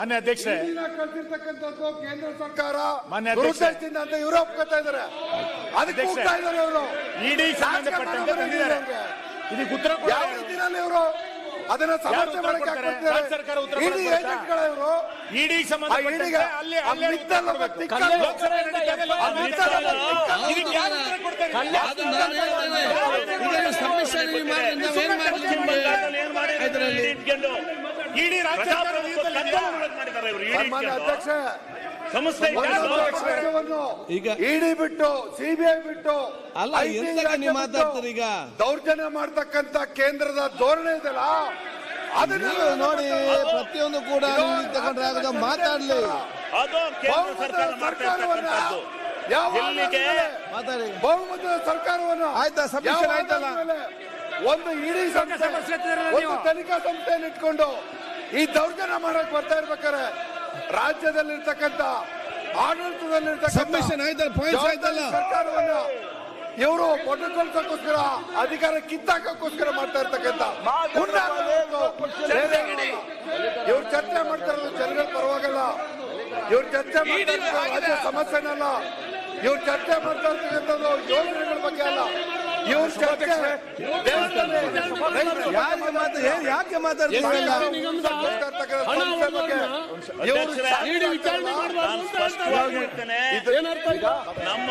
ಮಾನ್ಯ ಅಧ್ಯಕ್ಷರೇ, ಕಲ್ತಿರ್ತಕ್ಕಂಥದ್ದು ಕೇಂದ್ರ ಸರ್ಕಾರ ಮಾನ್ಯ ಅಧ್ಯಕ್ಷರೇ, ಅಂತ ಇವರು ಒಪ್ಕೊತಾ ಇದ್ದಾರೆ. ಅದಕ್ಕೆ ಹೋಗ್ತಾ ಇದ್ದಾರೆ ಇವರು. ಇಡಿ ಸಂಬಂಧಪಟ್ಟಂತೆ ತಂದಿದ್ದಾರೆ. ಇದಕ್ಕೆ ಉತ್ತರ ಯಾವ ರೀತಿಯಲ್ಲಿ ಇವರು ಅದನ್ನ ಸಮರ್ಥನೆ ಮಾಡಕ್ಕೆ ಸರ್ಕಾರ ಉತ್ತರ ಇಡಿ ಏಜೆಂಟ್ಗಳ ಇವರು ಇಡಿ ಸಂಬಂಧಪಟ್ಟಂತೆ ಅಲ್ಲಿ ಇಡಿ ರಾಜ್ಯ ಅಧ್ಯಕ್ಷ ಈಗ ಇಡಿ ಬಿಟ್ಟು ಸಿಬಿಐ ಬಿಟ್ಟು ಅಲ್ಲ ನೀವು ಮಾತಾಡ್ತಾರೆ. ಈಗ ದೌರ್ಜನ್ಯ ಮಾಡ್ತಕ್ಕಂತ ಕೇಂದ್ರದ ಧೋರಣೆ ಇದೆಯಲ್ಲ ಅದನ್ನ ನೋಡಿ, ಪ್ರತಿಯೊಂದು ಕೂಡ ತಗೊಂಡ್ರೆ ಆಗದ ಮಾತಾಡ್ಲಿ. ಮಾತಾಡಿ ಬಹುಮತದ ಸರ್ಕಾರವನ್ನು ಆಯ್ತಾ? ಸಬ್ಮಿಷನ್ ಆಯ್ತಲ್ಲ? ಒಂದು ಇಡೀ ಸಂಸ್ಥೆ, ಒಂದು ತನಿಖಾ ಸಂಸ್ಥೆಯನ್ನು ಇಟ್ಕೊಂಡು ಈ ದೌರ್ಜನ್ಯ ಮಾಡಕ್ ಬರ್ತಾ ಇರ್ಬೇಕಾರೆ ರಾಜ್ಯದಲ್ಲಿರ್ತಕ್ಕಂಥ ಆಡಳಿತದಲ್ಲಿರ್ತಕ್ಕಂಥ ಸಬ್ಮಿಷನ್ ಆಯ್ತಲ್ಲ? ಪಾಯಿಂಟ್ಸ್ ಆಯ್ತಲ್ಲ? ಸರ್ಕಾರವನ್ನ ಇವರು ಮೊಟಕೊಳ್ಸಕ್ಕೋಸ್ಕರ ಅಧಿಕಾರ ಕಿತ್ತಾಕೋಸ್ಕರ ಮಾಡ್ತಾ ಇರ್ತಕ್ಕಂಥ ಇವ್ರು ಚರ್ಚೆ ಮಾಡ್ತಾರದು ಜನಗಳ ಪರವಾಗಲ್ಲ. ಇವ್ರು ಚರ್ಚೆ ಮಾಡ್ತಾ ರಾಜ್ಯ ಸಮಸ್ಯೆನಲ್ಲ. ಇವ್ರು ಚರ್ಚೆ ಮಾಡ್ತಾ ಇರ್ತಕ್ಕಂಥದ್ದು ಯೋಜನೆಗಳ ಬಗ್ಗೆ ಅಲ್ಲ. ಇವ್ರ ಚರ್ಚೆ ಯಾಕೆ ಮಾತಾಡ್ತೀವಿ? ನಮ್ಮ